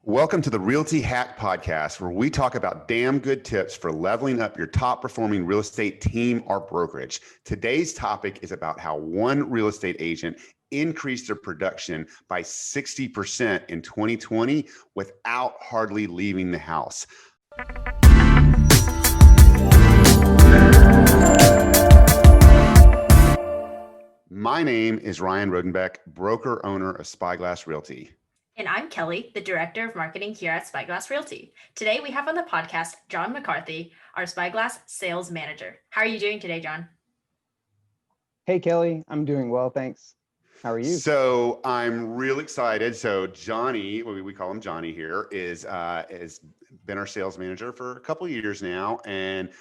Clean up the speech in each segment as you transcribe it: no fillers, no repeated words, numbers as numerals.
Welcome to the Realty Hack Podcast, where we talk about damn good tips for leveling up your top performing real estate team or brokerage. Today's topic is about how one real estate agent increased their production by 60% in 2020 without hardly leaving the house. My name is Ryan Rodenbeck, broker owner of Spyglass Realty. And I'm Kelly, the Director of Marketing here at Spyglass Realty. Today we have on the podcast John McCarthy, our Spyglass Sales Manager. How are you doing today, John? Hey, Kelly. I'm doing well, thanks. How are you? So I'm real excited. So Johnny, we call him Johnny here, is been our sales manager for a couple of years now, and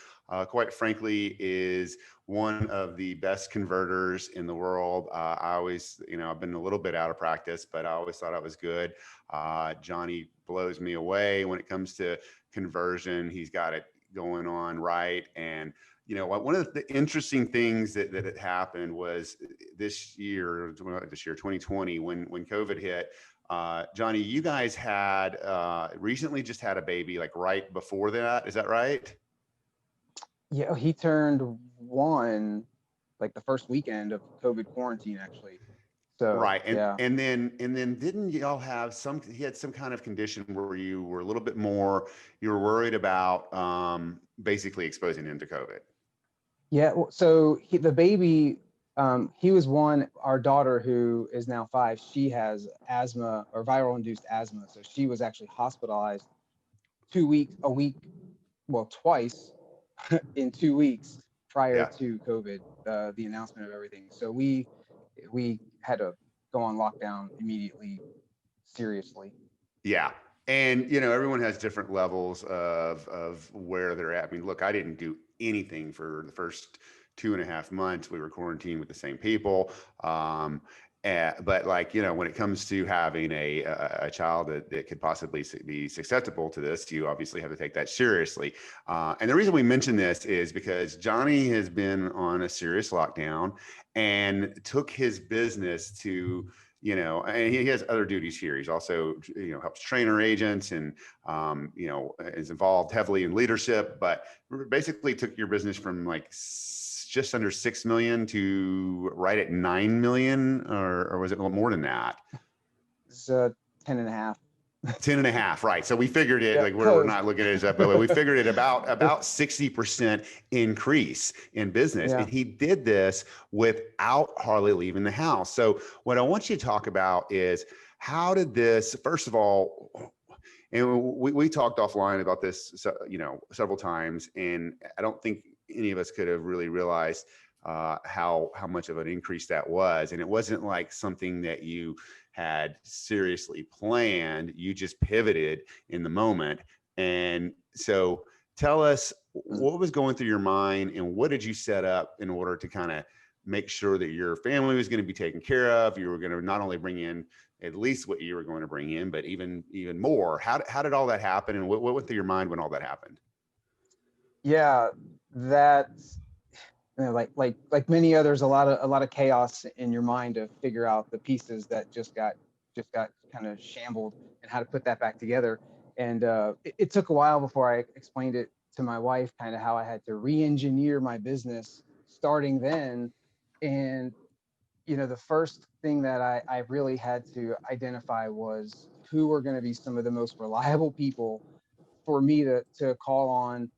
quite frankly is one of the best converters in the world. I always, I've been a little bit out of practice, but I always thought I was good. Johnny blows me away when it comes to conversion. He's got it going on right. And one of the interesting things that had happened was this year, 2020, when COVID hit. Johnny, you guys had recently just had a baby, like right before that. Is that right? Yeah, he turned one, like the first weekend of COVID quarantine, actually. So right, yeah. and then didn't y'all have he had some kind of condition where you were a little bit more, you were worried about basically exposing him to COVID? Yeah, so the baby, he was one. Our daughter, who is now 5, she has asthma or viral induced asthma. So she was actually hospitalized twice in 2 weeks prior to COVID, the announcement of everything. So we had to go on lockdown immediately, seriously. Yeah. And, everyone has different levels of where they're at. I mean, look, I didn't do anything for the first 2.5 months. We were quarantined with the same people. But when it comes to having a child that could possibly be susceptible to this, you obviously have to take that seriously. And the reason we mention this is because Johnny has been on a serious lockdown and took his business to, and he has other duties here. He's also, helps train our agents and, is involved heavily in leadership, but basically took your business from like just under 6 million to right at 9 million, or was it more than that? It's 10.5. 10.5, right? So we figured it, Yeah, like we're not looking at it, but we figured it about 60% increase in business. Yeah. And he did this without hardly leaving the house. So what I want you to talk about is, how did this, first of all, and we talked offline about this, several times, and I don't think any of us could have really realized how much of an increase that was. And it wasn't like something that you had seriously planned. You just pivoted in the moment. And so tell us what was going through your mind, and what did you set up in order to kind of make sure that your family was going to be taken care of? You were going to not only bring in at least what you were going to bring in, but even more. How did all that happen, and what went through your mind when all that happened? Yeah, that's like many others, a lot of chaos in your mind to figure out the pieces that just got kind of shambled and how to put that back together. And it took a while before I explained it to my wife, kind of how I had to re-engineer my business starting then. And the first thing that I really had to identify was who were going to be some of the most reliable people for me to call on,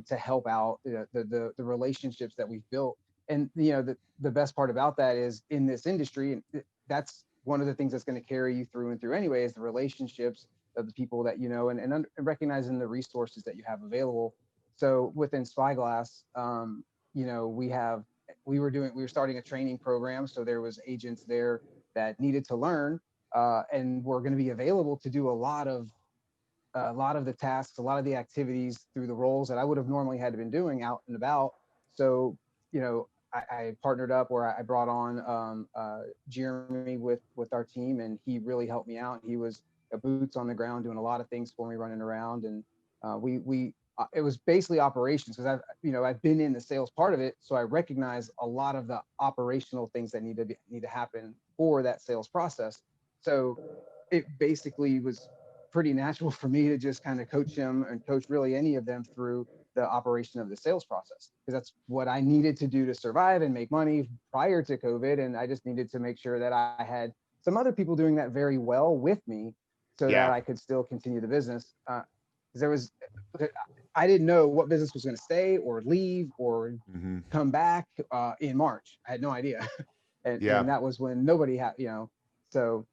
to help out the relationships that we've built. And the best part about that is, in this industry, and that's one of the things that's going to carry you through and through anyway, is the relationships of the people that and recognizing the resources that you have available. So within Spyglass, we were starting a training program, so there was agents there that needed to learn, and were going to be available to do a lot of the tasks, a lot of the activities through the roles that I would have normally had been doing out and about. So, I partnered up where I brought on Jeremy with our team, and he really helped me out. He was boots on the ground doing a lot of things for me, running around, and it was basically operations, because I've been in the sales part of it, so I recognize a lot of the operational things that need to happen for that sales process. So it basically was pretty natural for me to just kind of coach him and coach really any of them through the operation of the sales process, because that's what I needed to do to survive and make money prior to COVID. And I just needed to make sure that I had some other people doing that very well with me so that Yeah. I could still continue the business. I didn't know what business was going to stay or leave or Mhm. come back in March. I had no idea. and Yeah. that was when nobody had, so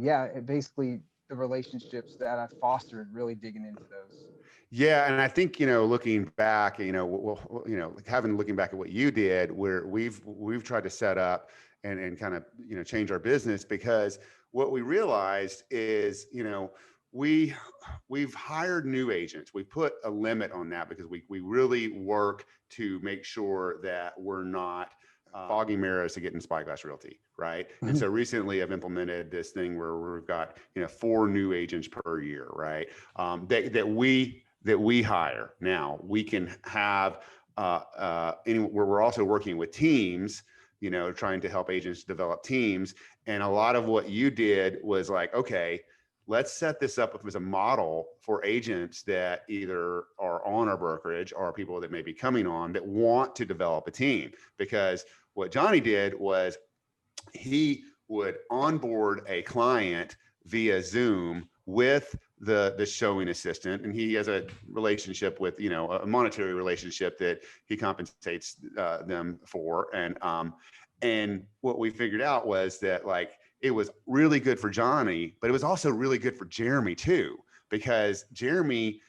yeah, basically the relationships that I fostered, really digging into those. Yeah, and I think looking back, looking back at what you did, where we've tried to set up and kind of change our business, because what we realized is we've hired new agents. We put a limit on that because we really work to make sure that we're not fogging mirrors to get in Spyglass Realty, right? And so recently I've implemented this thing where we've got 4 new agents per year, right? That we hire. Now we can have where we're also working with teams, trying to help agents develop teams. And a lot of what you did was like, okay, let's set this up as a model for agents that either are on our brokerage or people that may be coming on that want to develop a team. Because what Johnny did was he would onboard a client via Zoom with the showing assistant, and he has a relationship with a monetary relationship that he compensates them for. And what we figured out was that, like, it was really good for Johnny, but it was also really good for Jeremy too, because Jeremy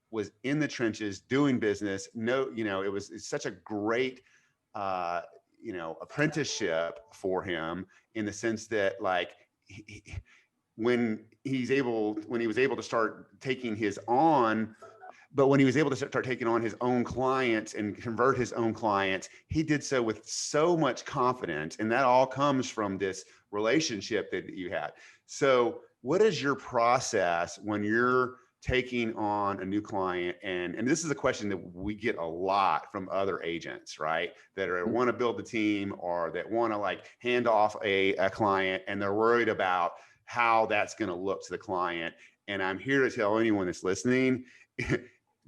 was in the trenches doing business. It's such a great apprenticeship for him, in the sense that when he was able to start taking his own clients and convert his own clients, he did so with so much confidence. And that all comes from this relationship that you had. So what is your process when you're taking on a new client? And this is a question that we get a lot from other agents, right? That want to build the team, or that want to hand off a client, and they're worried about how that's going to look to the client. And I'm here to tell anyone that's listening,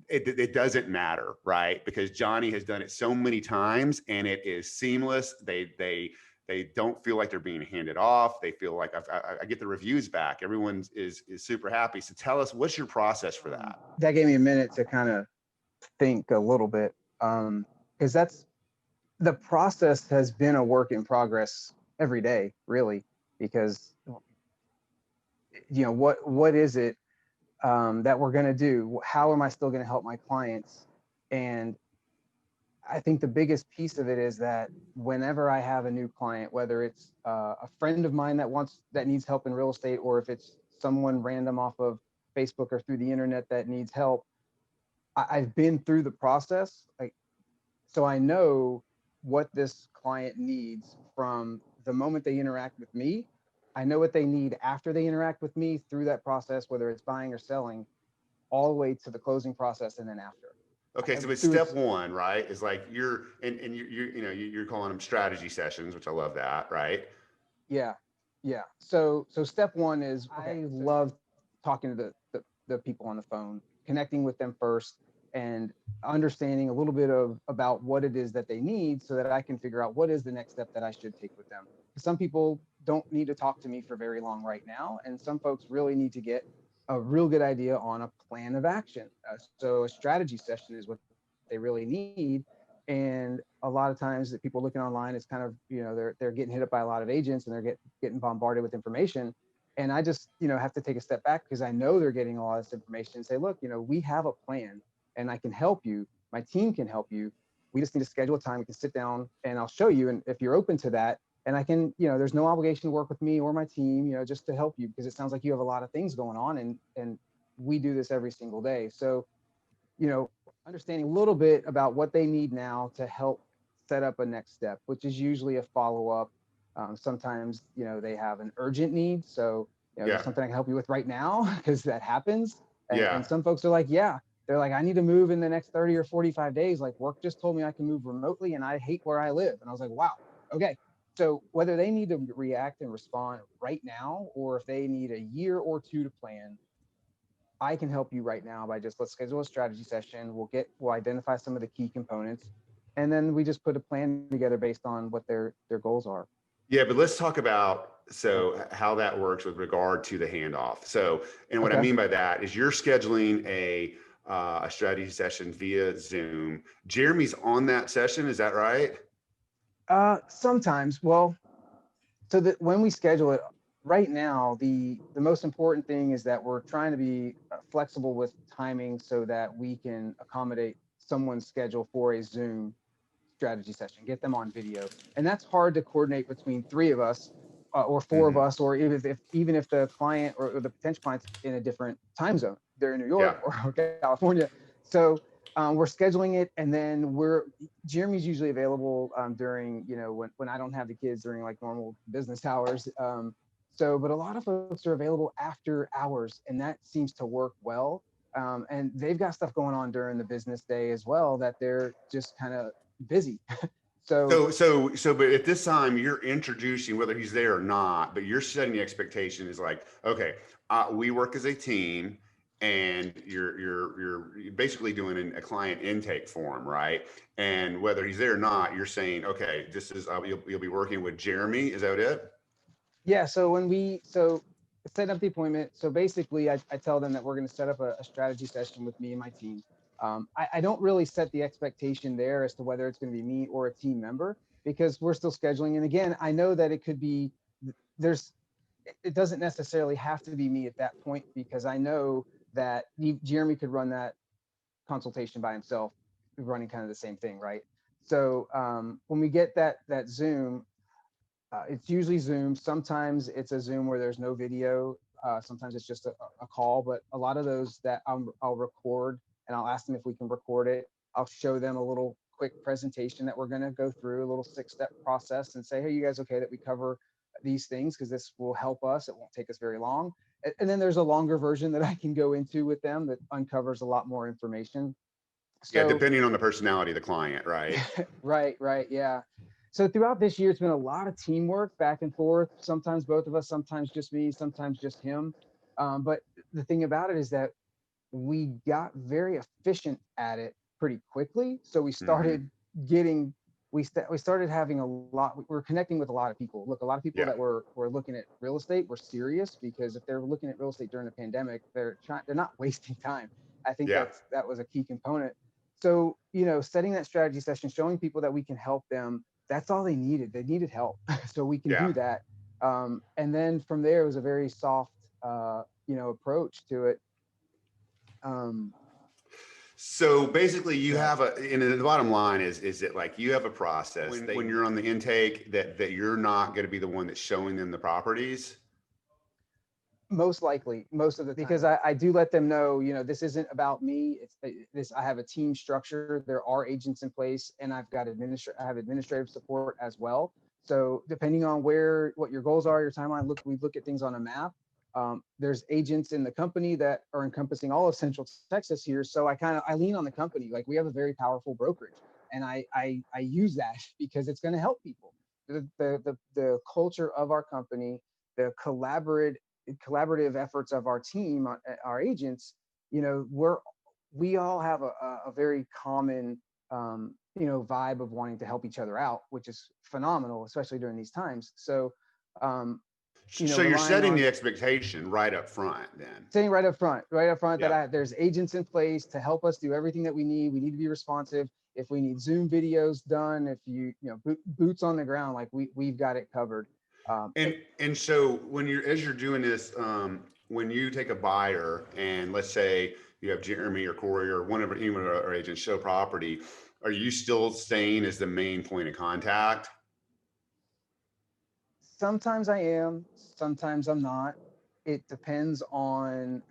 it doesn't matter, right? Because Johnny has done it so many times, and it is seamless. They don't feel like they're being handed off. They feel like I get the reviews back. Everyone is super happy. So tell us, what's your process for that? That gave me a minute to kind of think a little bit, because the process has been a work in progress every day, really, because what is it that we're going to do? How am I still going to help my clients? And I think the biggest piece of it is that whenever I have a new client, whether it's a friend of mine that needs help in real estate, or if it's someone random off of Facebook or through the internet that needs help, I've been through the process, so I know what this client needs from the moment they interact with me. I know what they need after they interact with me through that process, whether it's buying or selling, all the way to the closing process and then after. Okay, so it's step one, right? Is you're calling them strategy sessions, which I love that, right? Yeah. So step one is, I love talking to the people on the phone, connecting with them first, and understanding a little bit about what it is that they need, so that I can figure out what is the next step that I should take with them. Some people don't need to talk to me for very long right now, and some folks really need to get a real good idea on a plan of action. So a strategy session is what they really need. And a lot of times that people looking online, it's kind of, they're getting hit up by a lot of agents, and they're getting bombarded with information. And I just, have to take a step back, because I know they're getting a lot of this information, and say, look, we have a plan, and I can help you. My team can help you. We just need to schedule a time. We can sit down and I'll show you. And if you're open to that, and I can, there's no obligation to work with me or my team, just to help you, because it sounds like you have a lot of things going on, and we do this every single day. So, understanding a little bit about what they need now to help set up a next step, which is usually a follow-up. Sometimes, they have an urgent need. So, there's something I can help you with right now, because that happens. And some folks are like, they're like, I need to move in the next 30 or 45 days. Like, work just told me I can move remotely, and I hate where I live. And I was like, wow, okay. So whether they need to react and respond right now, or if they need a year or two to plan, I can help you right now by just let's schedule a strategy session. We'll identify some of the key components, and then we just put a plan together based on what their goals are. Yeah, but let's talk about how that works with regard to the handoff. So, and what I Okay. mean by that is you're scheduling a strategy session via Zoom. Jeremy's on that session, is that right? Sometimes, well, so that when we schedule it right now, the most important thing is that we're trying to be flexible with timing so that we can accommodate someone's schedule for a Zoom strategy session, get them on video. And that's hard to coordinate between three of us or four of Mhm. us, or even if the client or the potential client's in a different time zone, they're in New Yeah. York or California. So we're scheduling it, and then Jeremy's usually available during, when I don't have the kids during like normal business hours. But a lot of folks are available after hours, and that seems to work well. And they've got stuff going on during the business day as well that they're just kind of busy. So But at this time, you're introducing whether he's there or not, but you're setting the expectation is like, okay, we work as a team, and you're basically doing a client intake form, right? And whether he's there or not, you're saying, okay, this is you'll be working with Jeremy. Is that it? yeah, so when we set up the appointment, so basically I tell them that we're going to set up a strategy session with me and my team. I don't really set the expectation there as to whether it's going to be me or a team member, because we're still scheduling. And again, I know that it could be there's it doesn't necessarily have to be me at that point, because I know that Jeremy could run that consultation by himself, running kind of the same thing, right? So when we get that Zoom, it's usually Zoom. Sometimes it's a Zoom where there's no video. Sometimes it's just a call, but a lot of those that I'll record, and I'll ask them if we can record it. I'll show them a little quick presentation that we're going to go through, a little 6-step process, and say, hey, you guys okay that we cover these things? Because this will help us. It won't take us very long. And then there's a longer version that I can go into with them that uncovers a lot more information. Yeah, So depending on the personality of the client, right? right, yeah. So throughout this year, it's been a lot of teamwork back and forth. Sometimes both of us, sometimes just me, sometimes just him. But the thing about it is that we got very efficient at it pretty quickly. So we Hmm. started getting, we started having a lot. We're connecting with a lot of people. Look, a lot of people Yeah, that were looking at real estate were serious, because if they're looking at real estate during the pandemic, they're not wasting time. I think yeah, that was a key component. So, setting that strategy session, showing people that we can help them, that's all they needed. They needed help. So we can yeah. do that. And then from there, it was a very soft, approach to it. Um, So basically, you yeah, have and the bottom line is that like you have a process when you're on the intake that you're not going to be the one that's showing them the properties. most likely, most of the time, because I do let them know, this isn't about me. It's this. I have a team structure. There are agents in place, and I have administrative support as well. So depending on what your goals are, your timeline, we look at things on a map. There's agents in the company that are encompassing all of Central Texas here. So I lean on the company. Like, we have a very powerful brokerage, and I use that because it's going to help people. The culture of our company, the collaborative efforts of our team, our agents, we all have a very common, vibe of wanting to help each other out, which is phenomenal, especially during these times. So, um, So you're relying setting the on expectation right up front, then. saying right up front, Yeah. that there's agents in place to help us do everything that we need. We need to be responsive. If we need Zoom videos done, if boots on the ground, like we've got it covered. And so as you're doing this, when you take a buyer and let's say you have Jeremy or Corey or one of our agents show property, are you still staying as the main point of contact? Sometimes I am, sometimes I'm not. It depends on,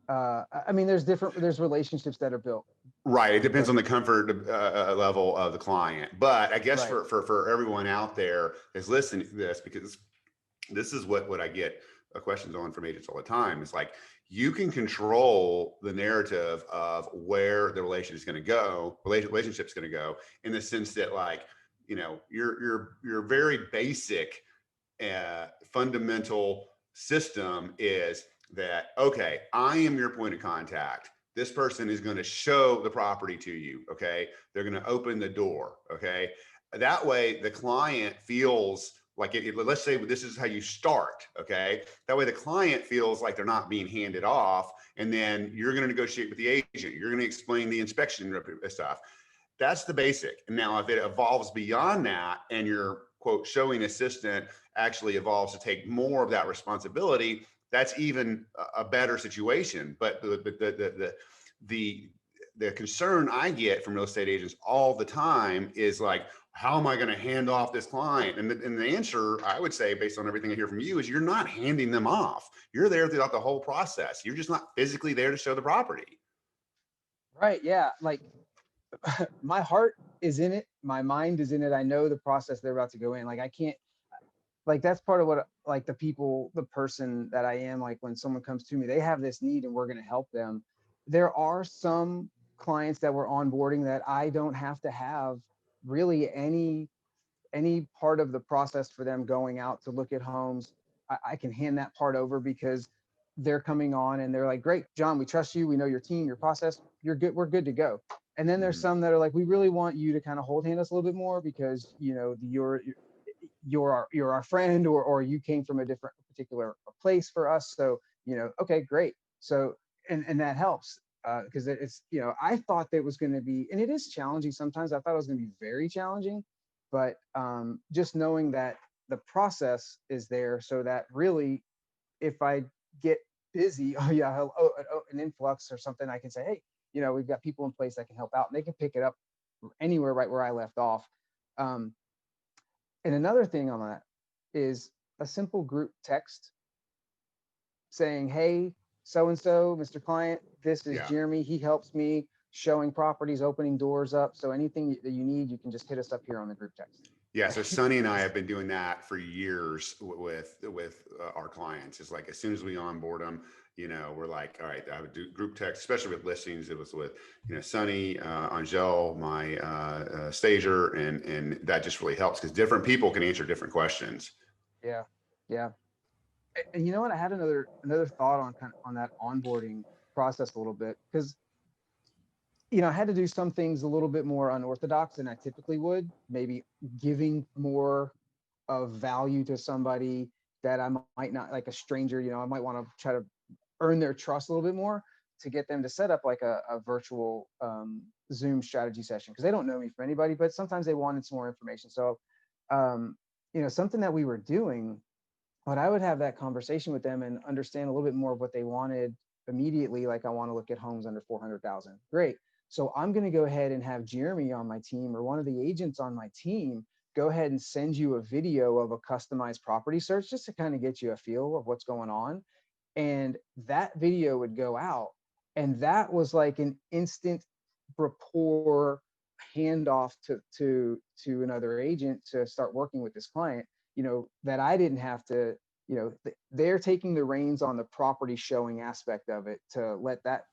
I mean, there's relationships that are built. Right. It depends But on the comfort level of the client. But I guess right, for everyone out there that's listening to this, because this is what I get questions on from agents all the time. It's like you can control the narrative of where the relationship's going to go in the sense that like your very basic fundamental system is that, okay, I am your point of contact. This person is going to show the property to you. Okay. They're going to open the door. Okay. That way the client feels like let's say this is how you start. Okay. That way the client feels like they're not being handed off. And then you're going to negotiate with the agent. You're going to explain the inspection stuff. That's the basic. Now, if it evolves beyond that and your quote showing assistant actually evolves to take more of that responsibility, that's even a better situation. But the concern I get from real estate agents all the time is like, how am I going to hand off this client? And the answer, I would say, based on everything I hear from you, is you're not handing them off. You're there throughout the whole process. You're just not physically there to show the property. Right. Yeah. Like my heart is in it. My mind is in it. I know the process they're about to go in. Like I can't, like that's part of what, like the person that I am, like when someone comes to me, they have this need and we're going to help them. There are some clients that we're onboarding that I don't have to have really any part of the process for them going out to look at homes. I can hand that part over because they're coming on and they're like, great, John, we trust you. We know your team, your process. You're good. We're good to go. And then there's some that are like, we really want you to kind of hold hand us a little bit more because, you know, you're our friend, or you came from a different particular place for us. So, you know, okay, great. So, and that helps because it's, you know, I thought that was going to be, and it is challenging sometimes. I thought it was going to be very challenging, but just knowing that the process is there so that really, if I get busy, an influx or something, I can say, hey, you know, we've got people in place that can help out and they can pick it up anywhere right where I left off. And another thing on that is a simple group text saying, hey, so-and-so, Mr. Client, this is Jeremy. He helps me showing properties, opening doors up. So anything that you need, you can just hit us up here on the group text. Yeah, so Sonny and I have been doing that for years with our clients. It's like as soon as we onboard them, you know, we're like, all right, I would do group text, especially with listings. It was with, you know, Sonny, Angel, my stager, and that just really helps because different people can answer different questions. Yeah, yeah. And you know what? I had another thought on on that onboarding process a little bit because, you know, I had to do some things a little bit more unorthodox than I typically would, maybe giving more of value to somebody that I might not, like a stranger, you know, I might want to try to earn their trust a little bit more to get them to set up like a virtual Zoom strategy session because they don't know me from anybody, but sometimes they wanted some more information. So, you know, something that we were doing, but I would have that conversation with them and understand a little bit more of what they wanted immediately. Like, I want to look at homes under 400,000. Great. So I'm going to go ahead and have Jeremy on my team or one of the agents on my team go ahead and send you a video of a customized property search just to kind of get you a feel of what's going on. And that video would go out. And that was like an instant rapport handoff to another agent to start working with this client, you know, that I didn't have to, you know, they're taking the reins on the property showing aspect of it to let that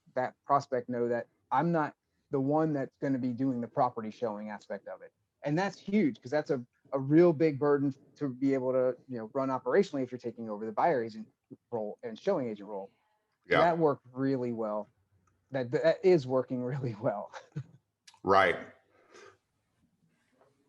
prospect know that I'm not the one that's going to be doing the property showing aspect of it. And that's huge because that's a real big burden to be able to, you know, run operationally if you're taking over the buyer agent role and showing agent role. So that worked really well. That is working really well. Right.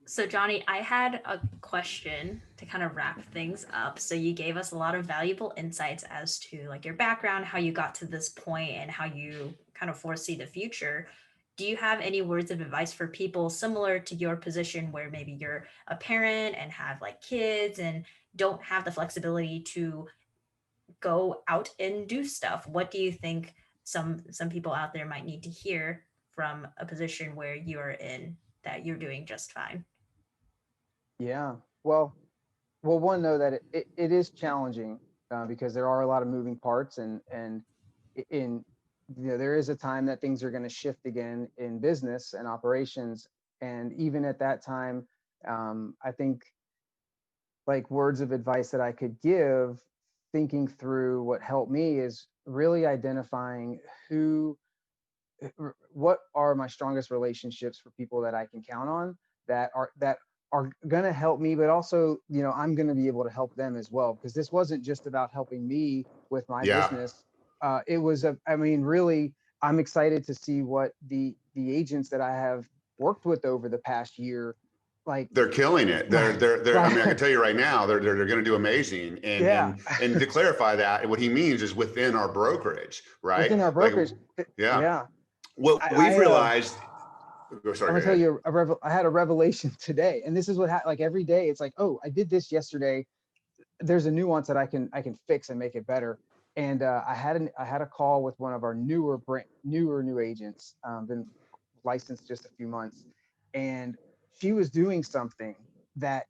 So Johnny, I had a question to kind of wrap things up. So you gave us a lot of valuable insights as to like your background, how you got to this point, and how you kind of foresee the future. Do you have any words of advice for people similar to your position where maybe you're a parent and have like kids and don't have the flexibility to go out and do stuff? What do you think some people out there might need to hear from a position where you're in that you're doing just fine? Yeah. Well, one, know that it is challenging because there are a lot of moving parts and in, you know, there is a time that things are going to shift again in business and operations. And even at that time, I think like words of advice that I could give, thinking through what helped me is really identifying what are my strongest relationships for people that I can count on that are going to help me, but also, you know, I'm going to be able to help them as well, because this wasn't just about helping me with my Yeah. business. It was I mean, really, I'm excited to see what the agents that I have worked with over the past year, like, They're killing it. They're I mean, I can like, tell you right now, they're going to do amazing. And, yeah, and to clarify that, what he means is within our brokerage, right? within our Like, brokerage. yeah. Yeah. What we've realized, oh, sorry, I'm go gonna tell ahead. you I had a revelation today, and this is what like every day it's like, oh, I did this yesterday. There's a nuance that I can fix and make it better. And I had a call with one of our newer new agents, been licensed just a few months, and she was doing something that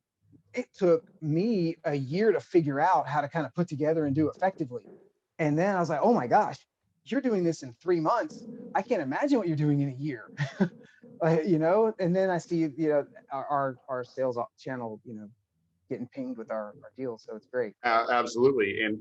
it took me a year to figure out how to kind of put together and do effectively. And then I was like, oh my gosh, you're doing this in 3 months. I can't imagine what you're doing in a year. You know, and then I see, you know, our sales channel, you know, getting pinged with our deals. So it's great. Absolutely. And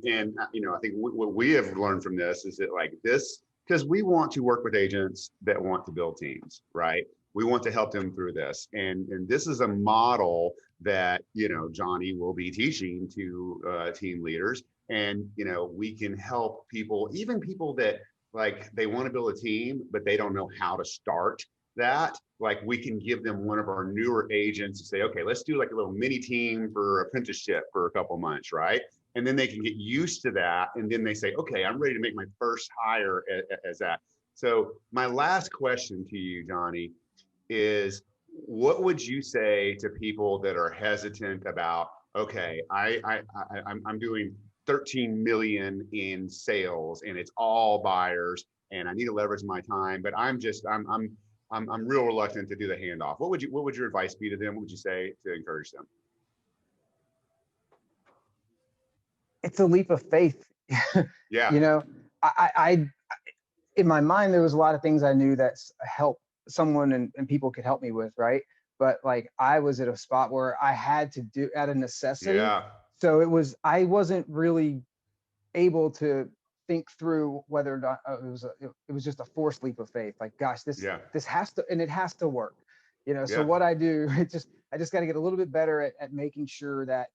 you know, I think what we have learned from this is that like this, because we want to work with agents that want to build teams, right? We want to help them through this. And this is a model that, you know, Johnny will be teaching to team leaders. And, you know, we can help people, even people that like they want to build a team, but they don't know how to start that. Like we can give them one of our newer agents and say, okay, let's do like a little mini team for apprenticeship for a couple months, right? And then they can get used to that. And then they say, okay, I'm ready to make my first hire as that. So my last question to you, Johnny, is what would you say to people that are hesitant about, okay, I'm doing 13 million in sales and it's all buyers and I need to leverage my time, but I'm real reluctant to do the handoff. What would your advice be to them? What would you say to encourage them? It's a leap of faith. Yeah. You know, I in my mind there was a lot of things I knew that help someone and people could help me with, right? But like I was at a spot where I had to do out of necessity. Yeah. So I wasn't really able to think through whether or not it was just a forced leap of faith. Like, gosh, Yeah. this has to, and it has to work, you know. So Yeah. what I do, I just got to get a little bit better at making sure that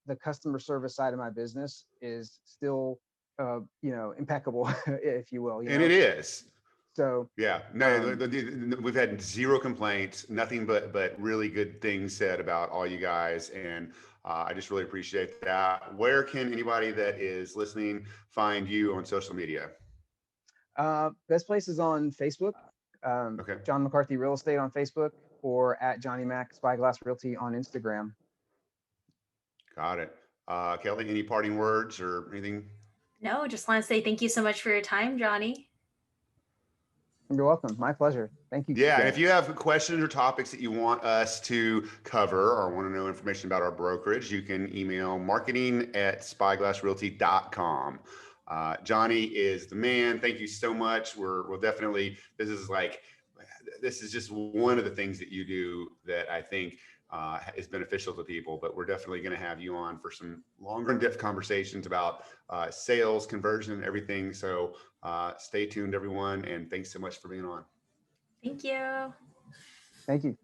the customer service side of my business is still, you know, impeccable, if you will, you And it know. is. So Yeah, no, um, we've had zero complaints, nothing but really good things said about all you guys, and I just really appreciate that. Where can anybody that is listening find you on social media? best place is on Facebook, Okay, John McCarthy Real Estate on Facebook, or at Johnny Mac Spyglass Realty on Instagram. got it. Kelly, any parting words or anything? No, just want to say thank you so much for your time, Johnny. You're welcome. My pleasure. Thank you, Yeah, and if guys. you have questions or topics that you want us to cover or want to know information about our brokerage, you can email marketing@spyglassrealty.com. Johnny is the man. Thank you so much. We'll definitely, this is just one of the things that you do that I think is beneficial to people, but we're definitely going to have you on for some longer in-depth conversations about sales, conversion, everything. So stay tuned, everyone. And thanks so much for being on. Thank you. Thank you.